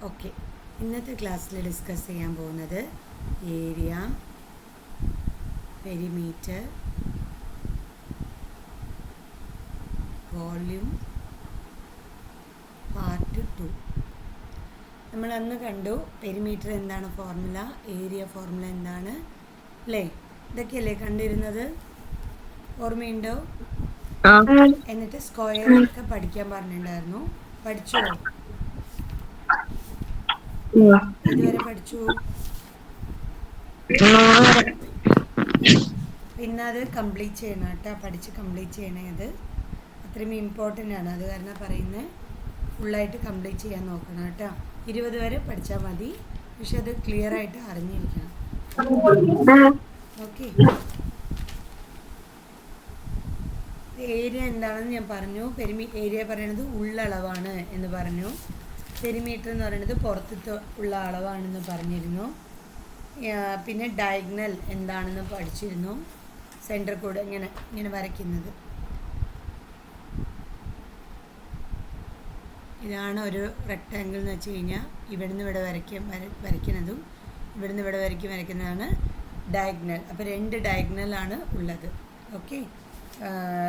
Okay, ഇന്നത്തെ ക്ലാസ്സിൽ discuss ചെയ്യാൻ പോകുന്നത് ഏരിയ, പെരിമീറ്റർ, വോള്യൂം, പാർട്ട് 2. നമ്മൾ അന്ന് കണ്ടു പെരിമീറ്റർ എന്താണ് ഫോർമുല, ഏരിയ ഫോർമുല എന്താണ് അല്ലേ, ഇതൊക്കെയല്ലേ കണ്ടിരുന്നത്, ഓർമ്മയുണ്ടോ? എന്നിട്ട് സ്ക്വയറൊക്കെ പഠിക്കാൻ പറഞ്ഞിട്ടുണ്ടായിരുന്നു. പഠിച്ചോ? ഇതുവരെ പഠിച്ചു? പിന്നെ അത് കംപ്ലീറ്റ് ചെയ്യണം കേട്ടോ, പഠിച്ച് കംപ്ലീറ്റ് ചെയ്യണേ. അത് അത്രയും ഇമ്പോർട്ടൻ്റ് ആണ്, അത് കാരണം പറയുന്നത് ഫുള്ളായിട്ട് കംപ്ലീറ്റ് ചെയ്യാൻ നോക്കണം കേട്ടോ. 20 വരെ പഠിച്ചാൽ മതി, പക്ഷെ അത് ക്ലിയർ ആയിട്ട് അറിഞ്ഞിരിക്കണം. ഓക്കെ, ഏരിയ എന്താണെന്ന് ഞാൻ പറഞ്ഞു. ഏരിയ പറയണത് ഉള്ളളവാണ് എന്ന് പറഞ്ഞു. പെരിമീറ്റർ എന്ന് പറയുന്നത് പുറത്തത്തെ ഉള്ള അളവാണെന്ന് പറഞ്ഞിരുന്നു. പിന്നെ ഡയഗണൽ എന്താണെന്ന് പഠിച്ചിരുന്നു. സെൻറ്റർ കൂടെ ഇങ്ങനെ വരയ്ക്കുന്നത്. ഇതാണ് ഒരു റെക്റ്റാങ്കിൾ എന്ന് വെച്ച് കഴിഞ്ഞാൽ ഇവിടുന്ന് ഇവിടെ വരയ്ക്കുന്നതും ഇവിടുന്ന് ഇവിടെ വരയ്ക്കുന്നതാണ് ഡയഗണൽ. അപ്പോൾ 2 ഡയഗണലാണ് ഉള്ളത്. ഓക്കെ,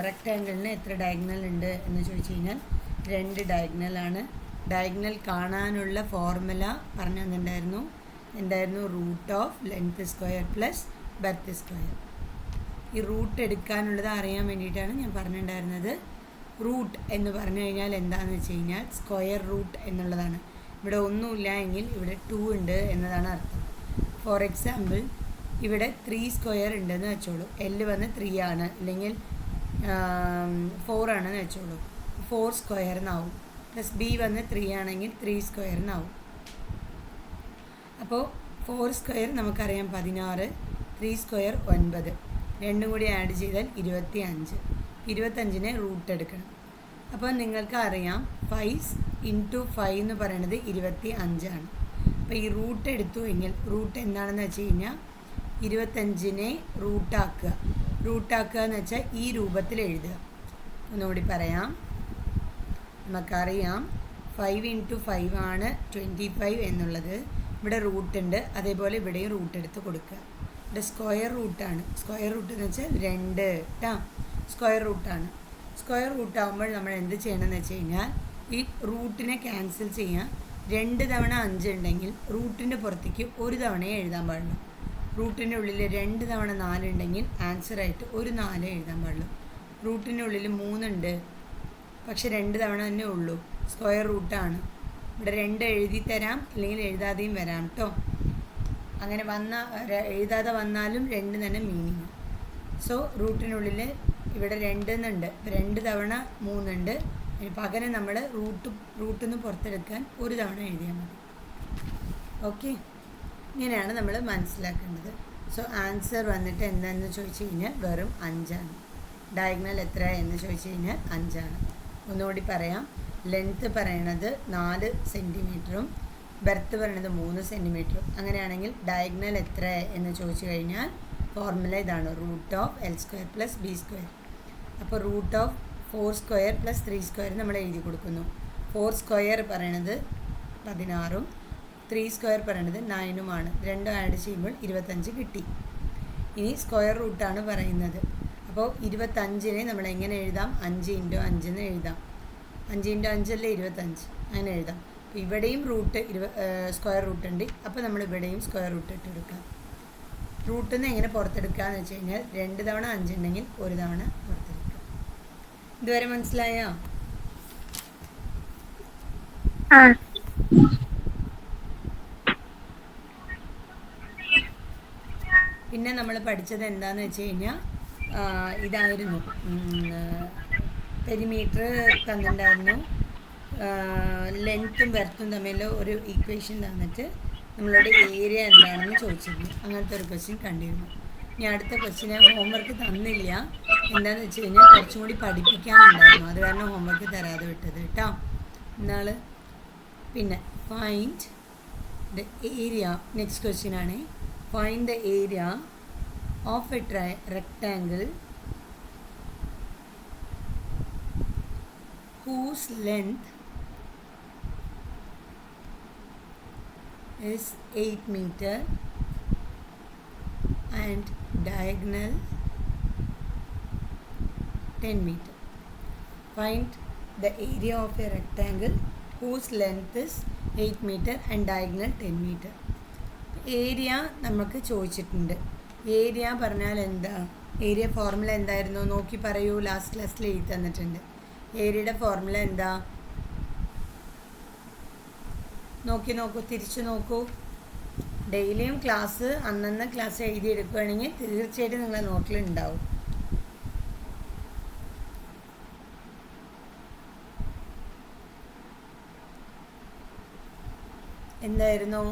റെക്റ്റാങ്കിളിന് എത്ര ഡയഗണൽ ഉണ്ട് എന്ന് ചോദിച്ചു കഴിഞ്ഞാൽ 2 ഡയഗണലാണ്. ഡയഗണൽ കാണാനുള്ള ഫോർമുല പറഞ്ഞു തന്നിട്ടുണ്ടായിരുന്നു. എന്തായിരുന്നു? Root of length square plus breadth square. ഈ റൂട്ട് എടുക്കാനുള്ളത് അറിയാൻ വേണ്ടിയിട്ടാണ് ഞാൻ പറഞ്ഞിട്ടുണ്ടായിരുന്നത്. റൂട്ട് എന്ന് പറഞ്ഞു കഴിഞ്ഞാൽ എന്താണെന്ന് വെച്ച് കഴിഞ്ഞാൽ സ്ക്വയർ റൂട്ട് എന്നുള്ളതാണ്. ഇവിടെ ഒന്നുമില്ല എങ്കിൽ ഇവിടെ 2 ഉണ്ട് എന്നതാണ് അർത്ഥം. ഫോർ എക്സാമ്പിൾ, ഇവിടെ 3 സ്ക്വയർ ഉണ്ടെന്ന് വെച്ചോളൂ. L വന്ന് 3 ആണ്, അല്ലെങ്കിൽ 4 ആണെന്ന് വെച്ചോളൂ. 4 സ്ക്വയറിനാവും. പ്ലസ് B വന്ന് 3 ആണെങ്കിൽ 3 സ്ക്വയറിനാവും. അപ്പോൾ 4 സ്ക്വയർ നമുക്കറിയാം 16, 3 സ്ക്വയർ 9, രണ്ടും കൂടി ആഡ് ചെയ്താൽ 25. 25നെ റൂട്ട് എടുക്കണം. അപ്പോൾ നിങ്ങൾക്ക് അറിയാം 5 × 5 എന്ന് പറയുന്നത് 25 ആണ്. അപ്പോൾ ഈ റൂട്ട് എടുത്തു എങ്കിൽ റൂട്ട് എന്താണെന്ന് വെച്ച് കഴിഞ്ഞാൽ 25നെ റൂട്ടാക്കുക. റൂട്ടാക്കുക എന്ന് വെച്ചാൽ ഈ രൂപത്തിൽ എഴുതുക. ഒന്നുകൂടി പറയാം. നമുക്കറിയാം 5 × 5 ആണ് 25 എന്നുള്ളത്. ഇവിടെ റൂട്ടുണ്ട്, അതേപോലെ ഇവിടെയും റൂട്ട് എടുത്ത് കൊടുക്കുക. ഇവിടെ സ്ക്വയർ റൂട്ടാണ്. സ്ക്വയർ റൂട്ട് എന്ന് വെച്ചാൽ 2 കേട്ടോ, സ്ക്വയർ റൂട്ടാണ്. സ്ക്വയർ റൂട്ടാകുമ്പോൾ നമ്മൾ എന്ത് ചെയ്യണമെന്ന് വെച്ച് കഴിഞ്ഞാൽ ഈ റൂട്ടിനെ ക്യാൻസൽ ചെയ്യാം. 2 തവണ 5 ഉണ്ടെങ്കിൽ റൂട്ടിൻ്റെ പുറത്തേക്ക് 1 തവണയെ എഴുതാൻ പാടുള്ളൂ. റൂട്ടിൻ്റെ ഉള്ളിൽ 2 തവണ 4 ഉണ്ടെങ്കിൽ ആൻസറായിട്ട് 1 4 എഴുതാൻ പാടുള്ളൂ. റൂട്ടിൻ്റെ ഉള്ളിൽ 3 ഉണ്ട്, പക്ഷെ 2 തവണ തന്നെ ഉള്ളൂ. സ്ക്വയർ റൂട്ടാണ്. ഇവിടെ 2 എഴുതി തരാം, അല്ലെങ്കിൽ എഴുതാതെയും വരാം കേട്ടോ. അങ്ങനെ എഴുതാതെ വന്നാലും 2 തന്നെ മീനിങ്. സോ റൂട്ടിനുള്ളിൽ ഇവിടെ 2 എന്നുണ്ട്, 2 തവണ 3 ഉണ്ട്. പകരം നമ്മൾ റൂട്ടിൽ നിന്ന് പുറത്തെടുക്കാൻ 1 തവണ എഴുതിയാൽ മതി. ഓക്കെ, ഇങ്ങനെയാണ് നമ്മൾ മനസ്സിലാക്കേണ്ടത്. സോ ആൻസർ വന്നിട്ട് എന്താണെന്ന് ചോദിച്ചു കഴിഞ്ഞാൽ വെറും 5 ആണ്. ഡയഗണൽ എത്ര എന്ന് ചോദിച്ചു കഴിഞ്ഞാൽ 5 ആണ്. ഒന്നുകൂടി പറയാം. ലെങ്ത്ത് പറയണത് 4 സെൻറ്റിമീറ്ററും ബെർത്ത് പറയണത് 3 സെൻറ്റിമീറ്ററും. അങ്ങനെയാണെങ്കിൽ ഡയഗണൽ എത്ര എന്ന് ചോദിച്ചു കഴിഞ്ഞാൽ ഫോർമുല ഇതാണ്, root of L square plus B square. അപ്പോൾ root of 4 square plus 3 square നമ്മൾ എഴുതി കൊടുക്കുന്നു. 4 സ്ക്വയർ പറയണത് 16ഉം 3 സ്ക്വയർ പറയണത് 9ഉമാണ്. രണ്ടും ആഡ് ചെയ്യുമ്പോൾ 25 കിട്ടി. ഇനി സ്ക്വയർ റൂട്ടാണ് പറയുന്നത്. അപ്പോൾ 25നെ നമ്മൾ എങ്ങനെ എഴുതാം? 5 × 5 എന്ന് എഴുതാം. 5 × 5 അല്ലേ 25, അങ്ങനെ എഴുതാം. അപ്പോൾ ഇവിടെയും സ്ക്വയർ റൂട്ട് ഉണ്ട്, അപ്പോൾ നമ്മൾ ഇവിടെയും സ്ക്വയർ റൂട്ട് ഇട്ടെടുക്കാം. റൂട്ടിൽ നിന്ന് എങ്ങനെ പുറത്തെടുക്കുക എന്ന് വെച്ച് കഴിഞ്ഞാൽ 2 തവണ 5 ഉണ്ടെങ്കിൽ 1 തവണ പുറത്തെടുക്കുക. ഇതുവരെ മനസ്സിലായോ? പിന്നെ നമ്മൾ പഠിച്ചത് എന്താണെന്ന് വെച്ച് കഴിഞ്ഞാൽ ഇതായിരുന്നു, പെരിമീറ്റർ തന്നിട്ടുണ്ടായിരുന്നു. ലെങ്ത്തും ബെർത്തും തമ്മിൽ ഒരു ഈക്വേഷൻ തന്നിട്ട് നമ്മളോട് ഏരിയ എന്താണെന്ന് ചോദിച്ചിരുന്നു. അങ്ങനത്തെ ഒരു ക്വസ്റ്റ്യൻ കണ്ടിരുന്നു. ഇനി അടുത്ത ക്വസ്റ്റ്യന് ഹോംവർക്ക് തന്നില്ല. എന്താണെന്ന് വെച്ച് കഴിഞ്ഞാൽ കുറച്ചും കൂടി പഠിപ്പിക്കാനുണ്ടായിരുന്നു, അത് കാരണം ഹോംവർക്ക് തരാതെ വിട്ടത് കേട്ടോ ഇന്നാൾ. പിന്നെ find the area, next question ആണ്. Find the area of a rectangle whose length is 8 meter and diagonal 10 meter. Find the area of a rectangle whose length is 8 meter and diagonal 10 meter. Area നമുക്ക് ചോദിച്ചിട്ടുണ്ട്. Area പറഞ്ഞാൽ എന്താ? Area formula എന്തായിരുന്നു നോക്കി പറയൂ. Last ക്ലാസ്സിൽ എഴുതി തന്നിട്ടുണ്ട്. ഏരിയയുടെ ഫോർമുല എന്താ? നോക്കൂ, തിരിച്ചു നോക്കൂ. ഡെയിലിയും ക്ലാസ് അന്നന്ന് ക്ലാസ് എഴുതിയെടുക്കുകയാണെങ്കിൽ തീർച്ചയായിട്ടും നിങ്ങളെ നോട്ടിലുണ്ടാവും. എന്തായിരുന്നു?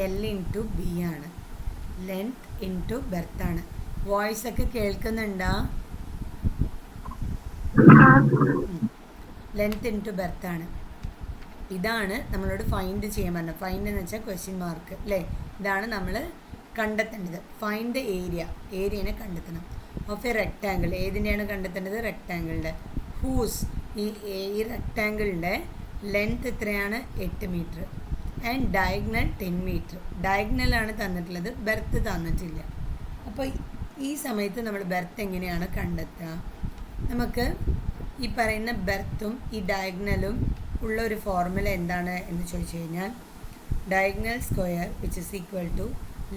L ഇൻറ്റു ബി ആണ്. ലെങ്ത് ഇൻറ്റു ബെർത്ത് ആണ്. വോയിസ് ഒക്കെ കേൾക്കുന്നുണ്ടോ? ലെങ്ത് ഇൻറ്റു ബെർത്ത് ആണ്. ഇതാണ് നമ്മളോട് ഫൈൻഡ് ചെയ്യാൻ പറഞ്ഞത്. ഫൈൻഡ് എന്ന് വെച്ചാൽ ക്വസ്റ്റ്യൻ മാർക്ക് അല്ലേ? ഇതാണ് നമ്മൾ കണ്ടെത്തേണ്ടത്. ഫൈൻഡ് ഏരിയ, ഏരിയനെ കണ്ടെത്തണം. ഓഫ് എ റെക്റ്റാങ്കിൾ, ഏതിൻ്റെയാണ് കണ്ടെത്തേണ്ടത്? റെക്റ്റാങ്കിളിൻ്റെ. ഹൂസ്, ഈ റെക്റ്റാങ്കിളിൻ്റെ ലെങ്ത് എത്രയാണ്? 8 മീറ്റർ ആൻഡ് ഡയഗണൽ 10 മീറ്റർ. ഡയഗണലാണ് തന്നിട്ടുള്ളത്, ബെർത്ത് തന്നിട്ടില്ല. അപ്പോൾ ഈ സമയത്ത് നമ്മൾ ബെർത്ത് എങ്ങനെയാണ് കണ്ടെത്തുക? നമുക്ക് ഈ പറയുന്ന ബെർത്തും ഈ ഡയഗണലും ഉള്ള ഒരു ഫോർമുല എന്താണ് എന്ന് ചോദിച്ചു കഴിഞ്ഞാൽ, diagonal square which is equal to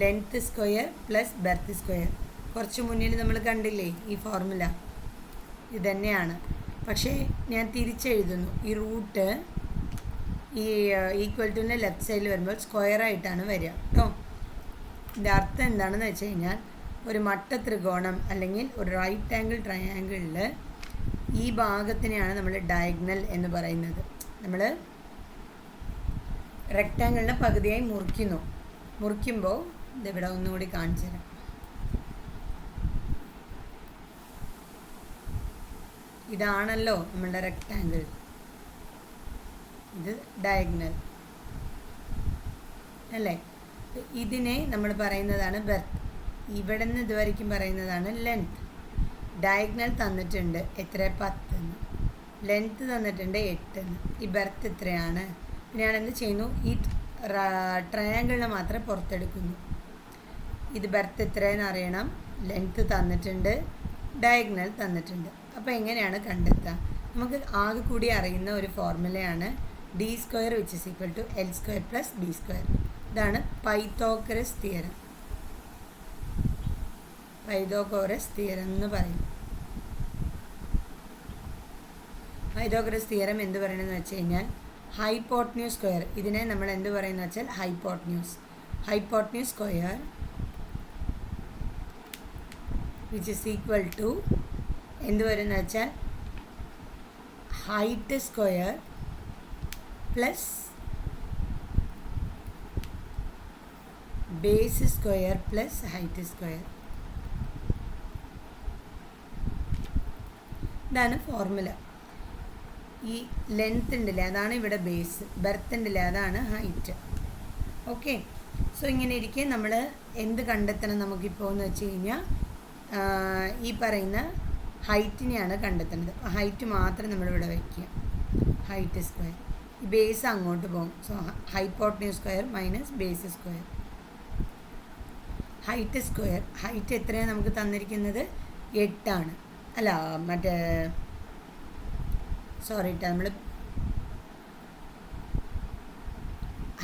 length square plus breadth square. കുറച്ച് മുന്നിൽ നമ്മൾ കണ്ടില്ലേ ഈ ഫോർമുല? ഇതന്നെയാണ്. പക്ഷേ ഞാൻ തിരിച്ചെഴുതുന്നു. ഈ റൂട്ട് ഈ ഈക്വൽ ടുവിൻ്റെ ലെഫ്റ്റ് സൈഡിൽ വരുമ്പോൾ സ്ക്വയർ ആയിട്ടാണ് വരിക കേട്ടോ. ഇതിൻ്റെ അർത്ഥം എന്താണെന്ന് വെച്ച് കഴിഞ്ഞാൽ, ഒരു മട്ട ത്രികോണം അല്ലെങ്കിൽ ഒരു റൈറ്റ് ആംഗിൾ ട്രയാങ്കിളിൽ ഈ ഭാഗത്തിനെയാണ് നമ്മൾ ഡയഗണൽ എന്ന് പറയുന്നത്. നമ്മൾ റെക്റ്റാങ്കിളിനെ പകുതിയായി മുറിക്കുമ്പോൾ ഇതിവിടെ ഒന്നുകൂടി കാണിച്ചു തരാം. ഇതാണല്ലോ നമ്മളുടെ റെക്റ്റാങ്കിൾ, ഇത് ഡയഗണൽ അല്ലേ? ഇതിനെ നമ്മൾ പറയുന്നതാണ് ബെർത്ത്. ഇവിടെ നിന്ന് ഇതുവരെയ്ക്കും പറയുന്നതാണ് ലെങ്ത്. ഡയഗണൽ തന്നിട്ടുണ്ട് എത്ര? 10. ലെങ്ത് തന്നിട്ടുണ്ട് 8. ഈ ബെർത്ത് എത്രയാണ്? ഞാൻ എന്ത് ചെയ്യുന്നു? ഈ ട്രയാങ്കിളിനെ മാത്രമേ പുറത്തെടുക്കുന്നു. ഇത് ബെർത്ത് എത്രയെന്ന് അറിയണം. ലെങ്ത് തന്നിട്ടുണ്ട്, ഡയഗണൽ തന്നിട്ടുണ്ട്. അപ്പോൾ എങ്ങനെയാണ് കണ്ടെത്തുക? നമുക്ക് ആകെ കൂടി അറിയുന്ന ഒരു ഫോർമുലയാണ് D square which is equal to L square plus B square. ഇതാണ് പൈതോഗറസ് തിയറം. പൈതോഗറസ് തിയറം എന്ന് പറയും. പൈതോഗറസ് തിയറം എന്ത് പറയണമെന്ന് വെച്ച് കഴിഞ്ഞാൽ, ഹൈപ്പോട്ട്ന്യൂസ് സ്ക്വയർ, ഇതിനെ നമ്മൾ എന്ത് പറയുന്നത് വെച്ചാൽ hypotenuse square which is equal to എന്ത് വരുന്ന വെച്ചാൽ height square plus base square plus height square. ഇതാണ് ഫോർമുല. ഈ ലെങ്ത് ഉണ്ടല്ലേ, അതാണ് ഇവിടെ ബേസ്. ബെർത്ത് ഉണ്ടല്ലേ, അതാണ് ഹൈറ്റ്. ഓക്കെ. സോ ഇങ്ങനെ ഇരിക്കെ നമ്മൾ എന്ത് കണ്ടെത്തണം നമുക്കിപ്പോൾ എന്ന് വെച്ച് കഴിഞ്ഞാൽ, ഈ പറയുന്ന ഹൈറ്റിനെയാണ് കണ്ടെത്തേണ്ടത്. ഹൈറ്റ് മാത്രം നമ്മളിവിടെ വയ്ക്കുക. ഹൈറ്റ് സ്ക്വയർ, ഈ ബേസ് അങ്ങോട്ട് പോകും. So hypotenuse square minus base square. Height square, height എത്രയാണ് നമുക്ക് തന്നിരിക്കുന്നത്? 8 ആണ്. അല്ല മറ്റേ സോറി കേട്ടോ, നമ്മൾ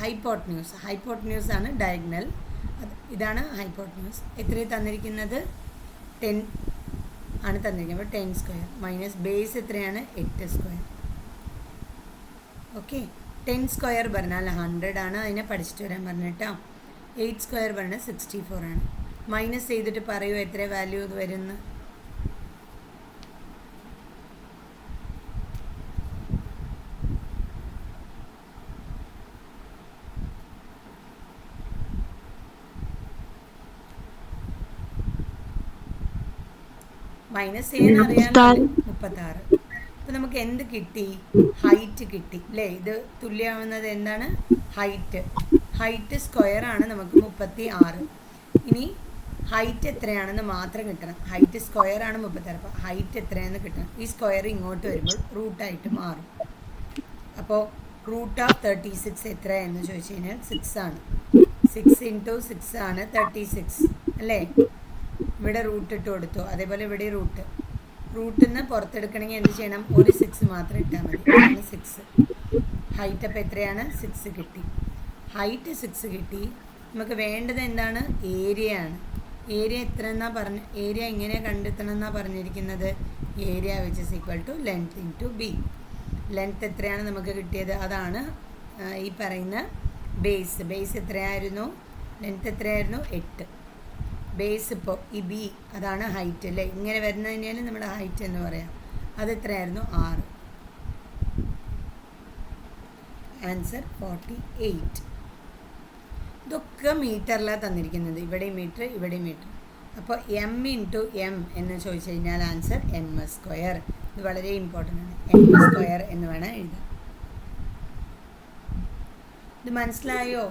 ഹൈപ്പോട്ട്ന്യൂസ് ആണ് ഡയഗണൽ. ഇതാണ് ഹൈപ്പോട്ട്ന്യൂസ്. എത്രയാണ് തന്നിരിക്കുന്നത്? 10 ആണ് തന്നിരിക്കുന്നത്. അപ്പോൾ 10 സ്ക്വയർ മൈനസ് ബേസ് എത്രയാണ്? 8 സ്ക്വയർ. ഓക്കെ. 10 സ്ക്വയർ പറഞ്ഞാൽ 100 ആണ്. അതിനെ പഠിച്ചിട്ട് വരാൻ പറഞ്ഞിട്ടോ. 8 സ്ക്വയർ പറഞ്ഞാൽ 64 ആണ്. മൈനസ് ചെയ്തിട്ട് പറയൂ എത്ര വാല്യൂ ഇത് വരുന്നു? മൈനസ് ചെയ്യാൻ അറിയാമല്ലോ 36. അപ്പോൾ നമുക്ക് എന്ത് കിട്ടി? ഹൈറ്റ് കിട്ടി അല്ലേ? ഇത് തുല്യമാവുന്നത് എന്താണ്? ഹൈറ്റ് സ്ക്വയറാണ് നമുക്ക് 36. ഇനി ഹൈറ്റ് എത്രയാണെന്ന് മാത്രം കിട്ടണം. ഹൈറ്റ് സ്ക്വയറാണ് 36. അപ്പോൾ ഹൈറ്റ് എത്രയാണെന്ന് കിട്ടണം. ഈ സ്ക്വയർ ഇങ്ങോട്ട് വരുമ്പോൾ റൂട്ടായിട്ട് മാറും. അപ്പോൾ റൂട്ട് ഓഫ് 36 എത്രയെന്ന് ചോദിച്ചു കഴിഞ്ഞാൽ 6 ആണ്. 6 × 6 ആണ് 36 അല്ലേ? ഇവിടെ റൂട്ട് ഇട്ട് കൊടുത്തു. അതേപോലെ ഇവിടെ റൂട്ടിൽ നിന്ന് പുറത്തെടുക്കണമെങ്കിൽ എന്ത് ചെയ്യണം? ഒരു 6 മാത്രം ഇട്ടാൽ മതി. അതാണ് 6. ഹൈറ്റ് അപ്പോൾ എത്രയാണ്? 6 കിട്ടി. ഹൈറ്റ് 6 കിട്ടി. നമുക്ക് വേണ്ടത് എന്താണ്? ഏരിയ ആണ്. ഏരിയ എത്ര ഏരിയ എങ്ങനെ കണ്ടെത്തണം എന്നാണ് പറഞ്ഞിരിക്കുന്നത്? Area which is equal to length into B. Length എത്രയാണ് നമുക്ക് കിട്ടിയത്? അതാണ് ഈ പറയുന്ന ബേസ് എത്രയായിരുന്നു? ലെങ്ത് എത്രയായിരുന്നു? 8. ബേസ് ഇപ്പോൾ ഈ ബി അതാണ് ഹൈറ്റ് അല്ലേ? ഇങ്ങനെ വരുന്നതിനാണ് നമ്മുടെ ഹൈറ്റ് എന്ന് പറയാം. അതെത്രയായിരുന്നു? 6. ആൻസർ 48. ഇതൊക്കെ മീറ്ററിലാണ് തന്നിരിക്കുന്നത്. ഇവിടെയും മീറ്റർ, ഇവിടെയും മീറ്റർ. അപ്പോൾ m × m എന്ന് ചോദിച്ചു കഴിഞ്ഞാൽ ആൻസർ m². ഇത് വളരെ ഇമ്പോർട്ടൻ്റ് ആണ്. m² എന്ന് വേണം എഴുതാൻ. ഇത് മനസ്സിലായോ?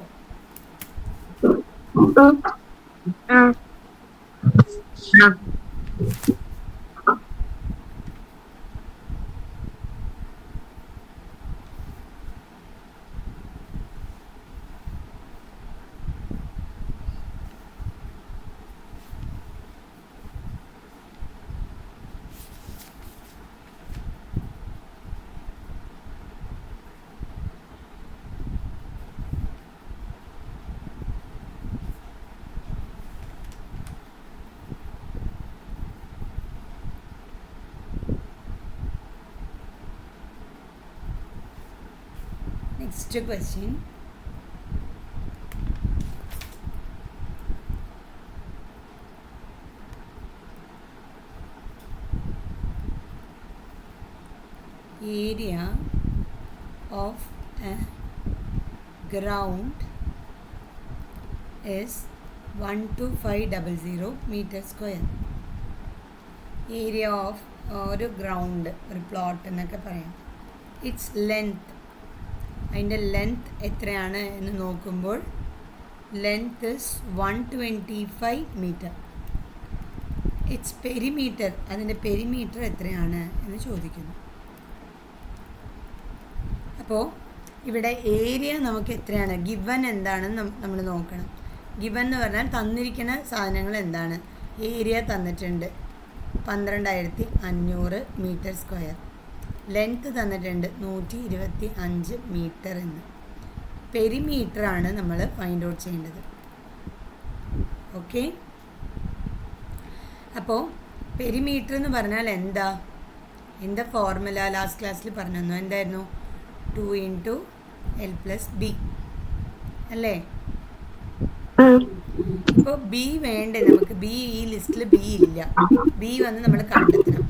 Next question. Area of a ground is 12500 meter square. Area of ഒരു ഗ്രൗണ്ട്, ഒരു പ്ലോട്ട് എന്നൊക്കെ പറയാം. ഇറ്റ്സ് ലെങ്ത്, അതിൻ്റെ ലെങ്ത് എത്രയാണ് എന്ന് നോക്കുമ്പോൾ length is 125 metre. Its perimeter, അതിൻ്റെ പെരിമീറ്റർ എത്രയാണ് എന്ന് ചോദിക്കുന്നു. അപ്പോൾ ഇവിടെ ഏരിയ നമുക്ക് എത്രയാണ്? ഗിവൻ എന്താണെന്ന് നമ്മൾ നോക്കണം. ഗിവൻ എന്ന് പറഞ്ഞാൽ തന്നിരിക്കുന്ന സാധനങ്ങൾ എന്താണ്? ഏരിയ തന്നിട്ടുണ്ട് 12500 മീറ്റർ സ്ക്വയർ. ലെങ്ത്ത് തന്നിട്ടുണ്ട് 125 മീറ്റർ എന്ന്. പെരിമീറ്ററാണ് നമ്മൾ ഫൈൻഡ് ഔട്ട് ചെയ്യേണ്ടത്. ഓക്കെ, അപ്പോൾ പെരിമീറ്റർ എന്ന് പറഞ്ഞാൽ എന്താ ഫോർമുല? ലാസ്റ്റ് ക്ലാസ്സിൽ പറഞ്ഞു തന്നു. എന്തായിരുന്നു? 2 × L + B അല്ലേ? ഇപ്പോൾ ബി വേണ്ടേ നമുക്ക്? ബി ഈ ലിസ്റ്റിൽ ബി ഇല്ല. ബി വന്ന് നമ്മൾ കണ്ടെത്തണം.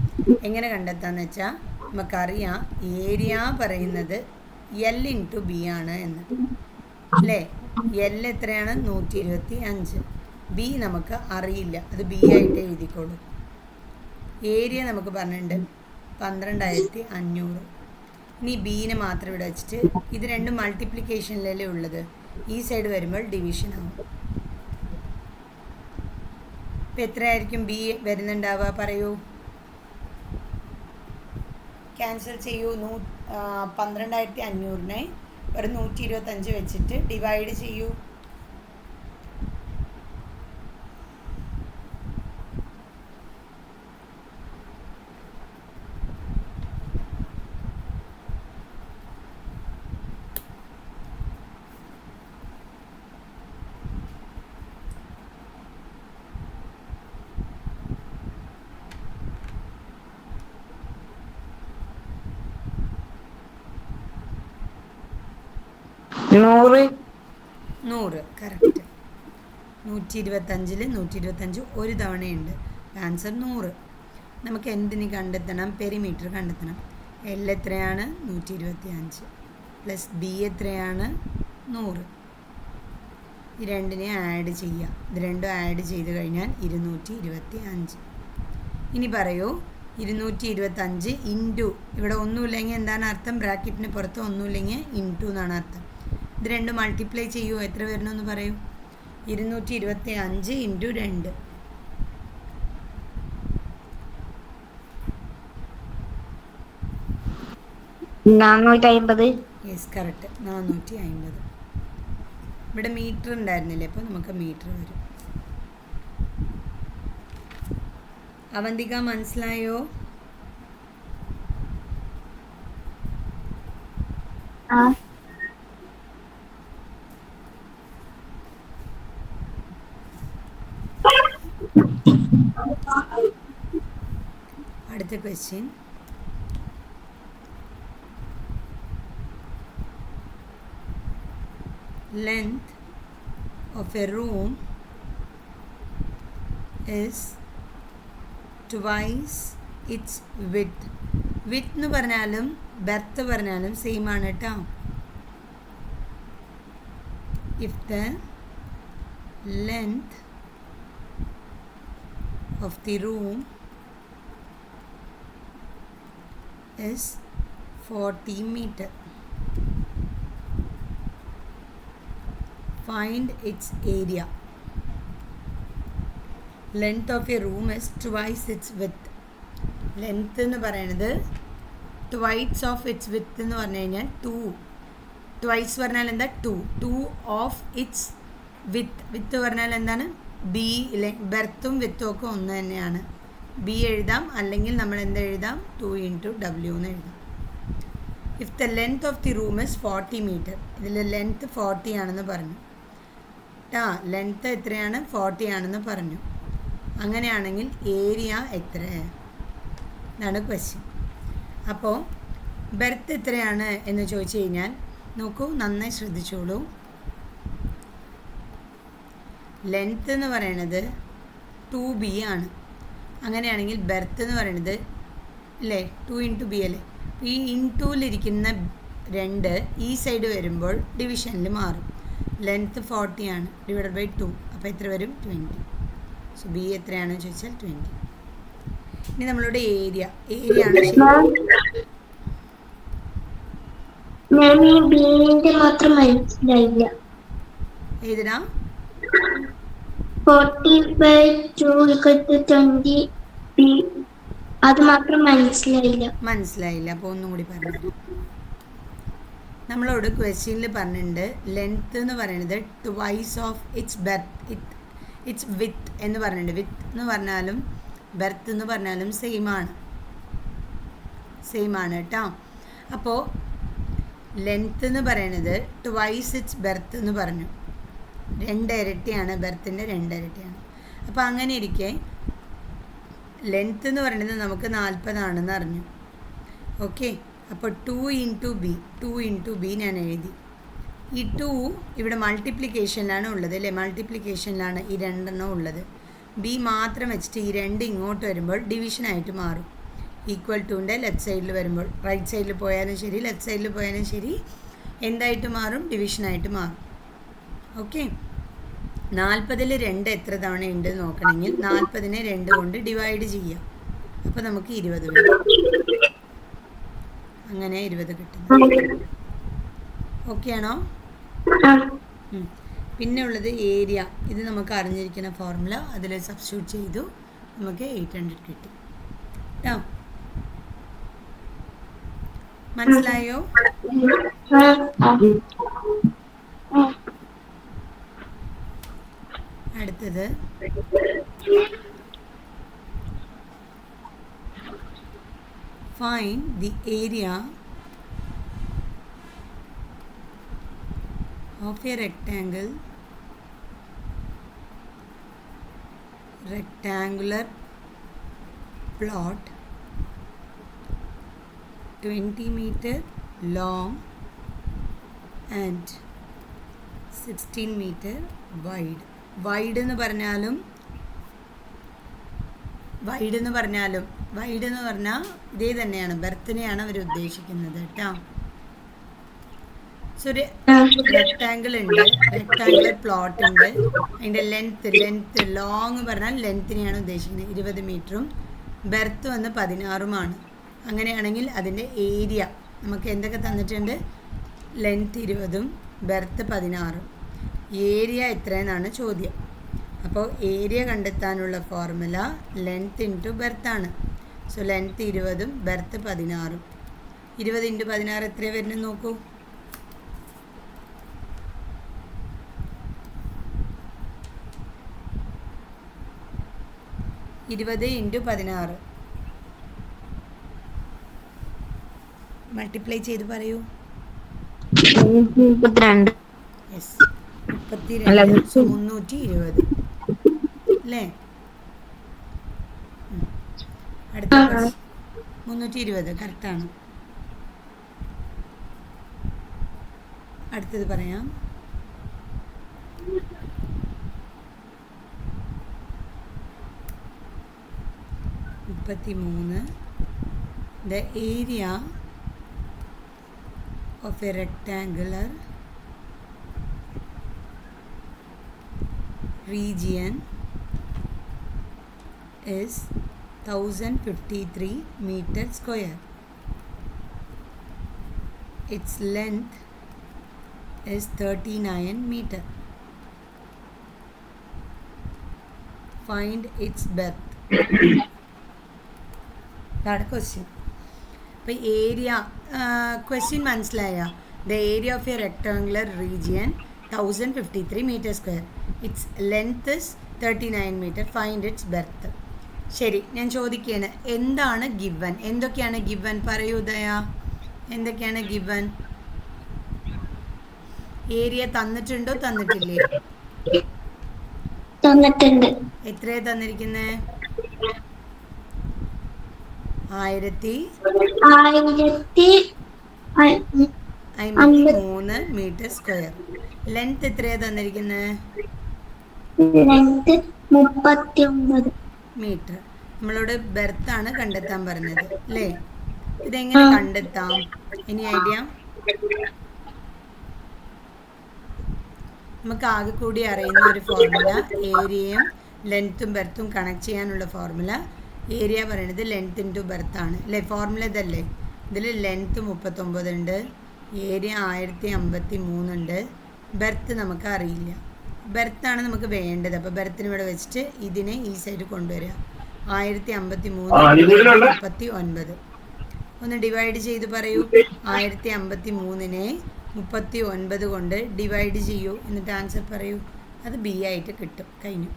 എങ്ങനെ കണ്ടെത്താന്ന് വെച്ചാൽ നമുക്കറിയാം ഏരിയ പറയുന്നത് L × B ആണ് എന്ന് അല്ലേ? L എത്രയാണ്? 125. ബി നമുക്ക് അറിയില്ല, അത് ബി ആയിട്ട് എഴുതിക്കോളൂ. ഏരിയ നമുക്ക് പറഞ്ഞിട്ടുണ്ട് 12500. ഇനി ബീനെ മാത്രം ഇവിടെ വെച്ചിട്ട് ഇത് രണ്ടും മൾട്ടിപ്ലിക്കേഷനിലല്ലേ ഉള്ളത്. ഈ സൈഡ് വരുമ്പോൾ ഡിവിഷൻ ആവും. ഇപ്പം എത്രയായിരിക്കും ബി വരുന്നുണ്ടാവുക? പറയൂ, ക്യാൻസൽ ചെയ്യൂ. 12500നെ ഒരു 125 വെച്ചിട്ട് ഡിവൈഡ് ചെയ്യൂ. നൂറ് കറക്റ്റ്. 125ൽ 125 ഒരു തവണയുണ്ട്. ആൻസർ 100. നമുക്ക് എന്തിന് കണ്ടെത്തണം? പെരിമീറ്റർ കണ്ടെത്തണം. എൽ എത്രയാണ്? 125 പ്ലസ് ബി എത്രയാണ്? 100. ഈ രണ്ടിനെ ആഡ് ചെയ്യുക. ഇത് രണ്ടും ആഡ് ചെയ്ത് കഴിഞ്ഞാൽ 225. ഇനി പറയൂ 225 ഇൻറ്റു, ഇവിടെ ഒന്നുമില്ലെങ്കിൽ എന്താണ് അർത്ഥം? ബ്രാക്കറ്റിന് പുറത്ത് ഒന്നുമില്ലെങ്കിൽ ഇൻറ്റു എന്നാണ് അർത്ഥം. ഇത് രണ്ട് മൾട്ടിപ്ലൈ ചെയ്യുമോ? എത്ര വരണമെന്ന് പറയൂ. 225 ഇൻറ്റു 2. Yes, correct, 450. ഇവിടെ മീറ്റർ ഉണ്ടായിരുന്നില്ലേ, അപ്പോൾ നമുക്ക് മീറ്റർ വരും. അവന്തിക മനസ്സിലായോ? അടുത്ത question. Length of a room is twice its width. Width എന്ന് പറഞ്ഞാലും ബെർത്ത് പറഞ്ഞാലും സെയിം ആണ് കേട്ടോ. If the length of the room is 40 meter, find its area. Length of a room is twice its width. Length എന്ന് പറയുന്നത് twice of its width എന്ന് പറഞ്ഞു കഴിഞ്ഞാൽ 2. twice പറഞ്ഞാൽ എന്താ? 2 of its width. width പറഞ്ഞാൽ എന്താണ്? ബി. ബെർത്തും വിത്തും ഒക്കെ ഒന്ന് തന്നെയാണ്. ബി എഴുതാം, അല്ലെങ്കിൽ നമ്മൾ എന്താ എഴുതാം? 2 into W എന്ന് എഴുതാം. If the length of the room is 40 metre. ഇതിൽ ലെങ്ത് 40 ആണെന്ന് പറഞ്ഞു. ലെങ്ത് എത്രയാണ്? 40 ആണെന്ന് പറഞ്ഞു. അങ്ങനെയാണെങ്കിൽ ഏരിയ എത്ര? ഇതാണ് ക്വസ്റ്റ്യൻ. അപ്പോൾ ബെർത്ത് എത്രയാണ് എന്ന് ചോദിച്ചു കഴിഞ്ഞാൽ നോക്കൂ, നന്നായി ശ്രദ്ധിച്ചോളൂ. ലെങ്ത് എന്ന് പറയുന്നത് 2B ആണ്. അങ്ങനെയാണെങ്കിൽ ബെർത്ത് എന്ന് പറയുന്നത് അല്ലേ 2 into B അല്ലേ. ഈ ഇൻറ്റൂലിരിക്കുന്ന 2 ഈ സൈഡ് വരുമ്പോൾ ഡിവിഷനിൽ മാറും. ലെങ്ത്ത് 40 ആണ്, ഡിവൈഡഡ് ബൈ 2. അപ്പോൾ എത്ര വരും? 20. സോ ബി എത്രയാണെന്ന് ചോദിച്ചാൽ 20. ഇനി നമ്മളുടെ ഏരിയ ആണ് ഏതിനാ? 40/2 അത് മാത്രം മനസ്സിലായില്ല. അപ്പോൾ ഒന്നും കൂടി പറഞ്ഞു. നമ്മളോട് ക്വസ്റ്റ്യനിൽ പറഞ്ഞിട്ടുണ്ട് ലെങ്ത്ത് എന്ന് പറയുന്നത് ട്വൈസ് ഓഫ് ഇറ്റ്സ് വിത്ത് എന്ന് പറഞ്ഞിട്ടുണ്ട്. വിത്ത് എന്ന് പറഞ്ഞാലും ബെർത്ത് എന്ന് പറഞ്ഞാലും സെയിം ആണ് കേട്ടോ. അപ്പോൾ ലെങ്ത്ത് എന്ന് പറയുന്നത് ട്വൈസ് ഇറ്റ്സ് ബെർത്ത് എന്ന് പറഞ്ഞു. 2 ഇരട്ടിയാണ്, ബെർത്തിൻ്റെ 2 ഇരട്ടിയാണ്. അപ്പോൾ അങ്ങനെ ഇരിക്കെ ലെങ്ത്ത് എന്ന് പറയുന്നത് നമുക്ക് 40 ആണെന്ന് അറിഞ്ഞു. ഓക്കെ, അപ്പോൾ 2 into B ഞാൻ എഴുതി. ഈ 2 ഇവിടെ മൾട്ടിപ്ലിക്കേഷനിലാണ് ഉള്ളത് അല്ലേ, മൾട്ടിപ്ലിക്കേഷനിലാണ് ഈ 2 എണ്ണം ഉള്ളത്. ബി മാത്രം വെച്ചിട്ട് ഈ 2 ഇങ്ങോട്ട് വരുമ്പോൾ ഡിവിഷനായിട്ട് മാറും. ഈക്വൽ ടുൻ്റെ ലെഫ്റ്റ് സൈഡിൽ വരുമ്പോൾ, റൈറ്റ് സൈഡിൽ പോയാലും ശരി ലെഫ്റ്റ് സൈഡിൽ പോയാലും ശരി, എന്തായിട്ട് മാറും? ഡിവിഷനായിട്ട് മാറും. ഓക്കെ, 40-ൽ 2 എത്ര തവണ ഉണ്ട് നോക്കണമെങ്കിൽ 40-നെ 2 കൊണ്ട് ഡിവൈഡ് ചെയ്യാം. അപ്പോൾ നമുക്ക് 20 വരും. അങ്ങനെ 20 കിട്ടുന്നു. ഓക്കെ ആണോ? പിന്നെ ഉള്ളത് ഏരിയ. ഇത് നമുക്ക് അറിഞ്ഞിരിക്കുന്ന ഫോർമുല, അതിൽ സബ്സ്റ്റിറ്റ്യൂട്ട് ചെയ്തു നമുക്ക് 800 കിട്ടി കേട്ടോ. മനസ്സിലായോ? അടുത്തത് find the area of a rectangular plot 20 meter long and 16 meter wide. Wide എന്ന് പറഞ്ഞാൽ ഇതേ തന്നെയാണ്, ബെർത്തിനെയാണ് അവർ ഉദ്ദേശിക്കുന്നത് കേട്ടോ. സോ ഒരു റെക്ടാങ്കിൾ ഉണ്ട്, റെക്ടാങ്കുലർ പ്ലോട്ട് ഉണ്ട്. അതിൻ്റെ ലെങ്ത്ത് ലോങ് പറഞ്ഞാൽ ലെങ്ത്തിനെയാണ് ഉദ്ദേശിക്കുന്നത്. 20 മീറ്ററും ബെർത്ത് വന്ന് 16 അങ്ങനെയാണെങ്കിൽ അതിൻ്റെ ഏരിയ നമുക്ക് എന്തൊക്കെ തന്നിട്ടുണ്ട്? Length 20 breadth 16. ഏരിയ എത്രയെന്നാണ് ചോദ്യം. അപ്പോൾ ഏരിയ കണ്ടെത്താനുള്ള ഫോർമുല ലെങ്ത് ഇൻറ്റു ബെർത്താണ്. So length 20 breadth 16. 20 ഇൻറ്റു 16 എത്രയാണ് വരുന്നത് നോക്കൂ. 20 ഇൻറ്റു 16 മൾട്ടിപ്ലൈ ചെയ്ത് പറയൂ. 32. യെസ്, 32. സോ 320 അല്ലേ? അടുത്ത 320 കറക്റ്റാണ്. അടുത്തത് പറയാം. The area of a rectangular region is 1053 meters square. Its length is 39 meter. Find its breadth. അതാണ് ക്വസ്റ്റ്യൻ. അപ്പോൾ ഏരിയ ക്വസ്റ്റ്യൻ മനസ്സിലായ? The area of a rectangular region 1053 metre square. Its length is 39 metre. Find its breadth. ശരി, ഞാൻ ചോദിക്കുകയാണ്, എന്താണ് given? എന്തൊക്കെയാണ് given? പറയൂ ദയ, എന്തൊക്കെയാണ് ഗിവൻ? ഏരിയ തന്നിട്ടുണ്ടോ തന്നിട്ടില്ലേ? തന്നിട്ടുണ്ട്. എത്രയാണ് തന്നിരിക്കുന്നത്? 1053 മീറ്റർ സ്ക്വയർ. ലെങ്ത് എത്രയാണ് തന്നിരിക്കുന്നത്? 39 മീറ്റർ. നമ്മളോട് ബെർത്താണ് കണ്ടെത്താൻ പറഞ്ഞത് അല്ലേ? ഇതെങ്ങനെ കണ്ടെത്താം? ഇനി ഐഡിയ? നമുക്ക് ആകെ കൂടി അറിയുന്ന ഒരു ഫോർമുല, ഏരിയയും ലെങ്ത്തും ബെർത്തും കണക്ട് ചെയ്യാനുള്ള ഫോർമുല. ഏരിയ പറയണത് ലെങ്ത് ഇൻറ്റു ബെർത്താണ് അല്ലേ? ഫോർമുല ഇതല്ലേ? ഇതിൽ ലെങ്ത്ത് 39 ഉണ്ട്, ഏരിയ 1053 ഉണ്ട്, ബെർത്ത് നമുക്ക് അറിയില്ല. ബെർത്താണ് നമുക്ക് വേണ്ടത്. അപ്പോൾ ബെർത്തിന് ഇവിടെ വെച്ചിട്ട് ഇതിനെ ഈ സൈഡ് കൊണ്ടുവരിക. 1053 39. ഒന്ന് ഡിവൈഡ് ചെയ്ത് പറയൂ. 1053നെ 39 കൊണ്ട് ഡിവൈഡ് ചെയ്യൂ, എന്നിട്ട് ആൻസർ പറയൂ. അത് ബി ആയിട്ട് കിട്ടും. കഴിഞ്ഞു.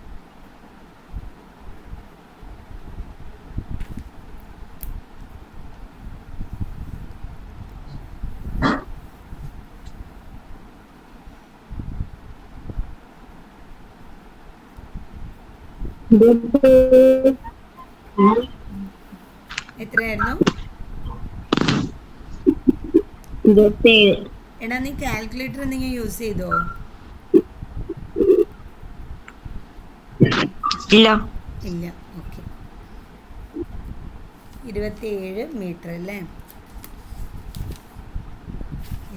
എത്രയായിരുന്നു? എടാ, നീ കാൽക്കുലേറ്റർ എന്തെങ്കിലും യൂസ് ചെയ്തോ? ഇല്ല. ഓക്കെ, 27 മീറ്റർ അല്ലേ?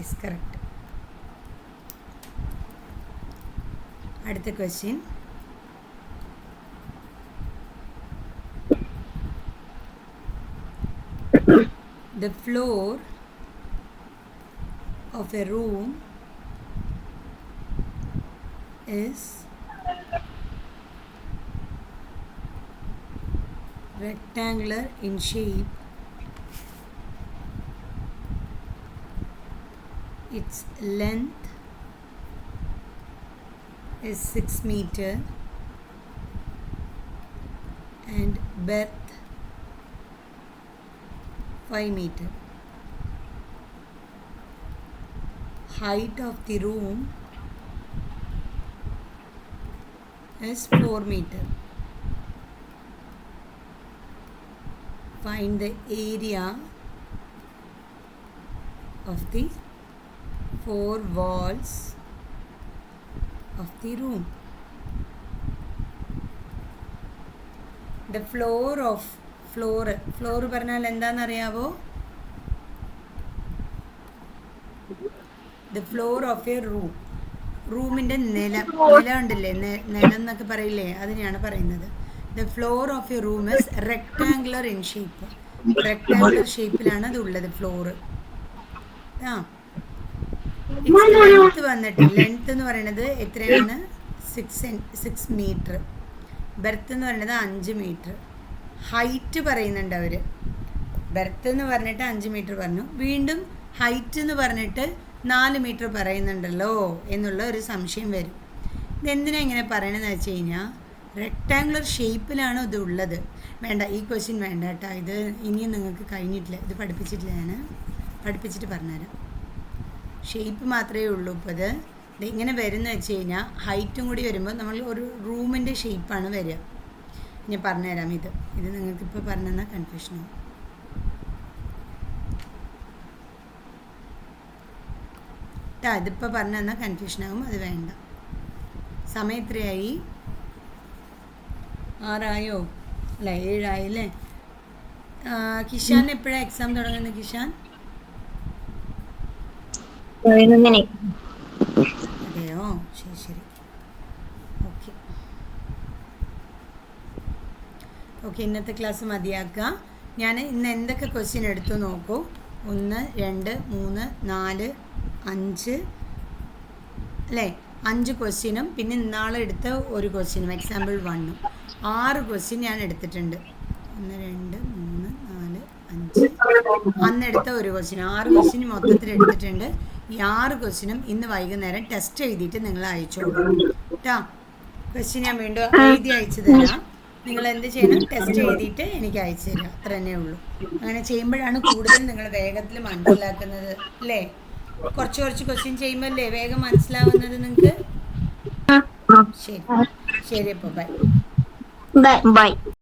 Yes, correct. അടുത്ത question. The floor of a room is rectangular in shape. Its length is 6 meter and breadth 5 meter. Height of the room is 4 meter. Find the area of the 4 walls of the room. The floor of floor പറഞ്ഞാൽ എന്താണെന്നറിയാവോ? The floor of a room. റൂമിൻ്റെ നിലം ഉണ്ടല്ലേ, നിലം എന്നൊക്കെ പറയില്ലേ, അതിനെയാണ് പറയുന്നത്. The floor of you room is rectangular in shape. Rectangular ഷേപ്പിലാണ് അത് ഉള്ളത് ഫ്ലോറ്. ആ ലെങ്ത് വന്നിട്ട് ലെങ്ത് എന്ന് പറയുന്നത് എത്രയാണ്? 6 മീറ്റർ. ബെർത്ത് എന്ന് പറയുന്നത് 5 മീറ്റർ. ഹൈറ്റ് പറയുന്നുണ്ട് അവർ. ബെർത്ത് എന്ന് പറഞ്ഞിട്ട് 5 മീറ്റർ പറഞ്ഞു, വീണ്ടും ഹൈറ്റ് എന്ന് പറഞ്ഞിട്ട് 4 മീറ്റർ പറയുന്നുണ്ടല്ലോ എന്നുള്ള ഒരു സംശയം വരും. ഇതെന്തിനാണ് ഇങ്ങനെ പറയണമെന്ന് വെച്ച് കഴിഞ്ഞാൽ റെക്ടാങ്കുലർ ഷേപ്പിലാണോ ഇത് ഉള്ളത്? വേണ്ട, ഈ ക്വസ്റ്റ്യൻ വേണ്ട കേട്ടോ. ഇത് ഇനിയും നിങ്ങൾക്ക് കഴിഞ്ഞിട്ടില്ല, ഇത് പഠിപ്പിച്ചിട്ടില്ല. ഞാൻ പഠിപ്പിച്ചിട്ട് പറഞ്ഞുതരാം. ഷേപ്പ് മാത്രമേ ഉള്ളൂ. ഇപ്പോൾ ഇത് ഇങ്ങനെ വരുന്ന വെച്ച് കഴിഞ്ഞാൽ ഹൈറ്റും കൂടി വരുമ്പോൾ നമ്മൾ ഒരു റൂമിൻ്റെ ഷേപ്പാണ് വരിക. ഞാൻ പറഞ്ഞുതരാം. ഇത് നിങ്ങൾക്കിപ്പോൾ പറഞ്ഞു തന്നാൽ കൺഫ്യൂഷനാവും. ഇതിപ്പോൾ പറഞ്ഞു തന്നാൽ കൺഫ്യൂഷനാകും, അത് വേണ്ട. സമയം എത്രയായി? 6 അല്ല 7 അല്ലേ? കിഷാൻ എപ്പോഴാണ് എക്സാം തുടങ്ങുന്നത്? കിഷാൻ 11 അതെയോ? ശരി. ഓക്കെ, ഇന്നത്തെ ക്ലാസ് മതിയാക്കുക. ഞാൻ ഇന്ന് എന്തൊക്കെ ക്വസ്റ്റ്യൻ എടുത്തു നോക്കൂ. 1 2 3 4 5 അല്ലേ? 5 ക്വസ്റ്റ്യനും പിന്നെ ഇന്നാളെ എടുത്ത ഒരു ക്വസ്റ്റ്യനും എക്സാമ്പിൾ 1 6 ക്വസ്റ്റ്യൻ ഞാൻ എടുത്തിട്ടുണ്ട്. 1 2 3 4 5 അന്നെടുത്ത ഒരു ക്വസ്റ്റ്യൻ 6 ക്വസ്റ്റ്യൻ മൊത്തത്തിൽ എടുത്തിട്ടുണ്ട്. ഈ 6 ക്വസ്റ്റ്യനും ഇന്ന് വൈകുന്നേരം ടെസ്റ്റ് എഴുതിയിട്ട് നിങ്ങൾ അയച്ചോളൂ കേട്ടോ. ക്വസ്റ്റ്യൻ ഞാൻ വീണ്ടും എഴുതി അയച്ചു തരാം. നിങ്ങൾ എന്ത് ചെയ്യണം? ടെസ്റ്റ് എഴുതിയിട്ട് എനിക്ക് അയച്ചു തരിക, അത്ര തന്നെ ഉള്ളൂ. അങ്ങനെ ചെയ്യുമ്പോഴാണ് കൂടുതൽ നിങ്ങൾ വേഗത്തിൽ മനസ്സിലാക്കുന്നത് അല്ലേ? കുറച്ച് ക്വസ്റ്റ്യൻ ചെയ്യുമ്പോൾ അല്ലേ വേഗം മനസ്സിലാവുന്നത് നിങ്ങൾക്ക്? ശരി അപ്പോൾ ബൈ. ബൈ.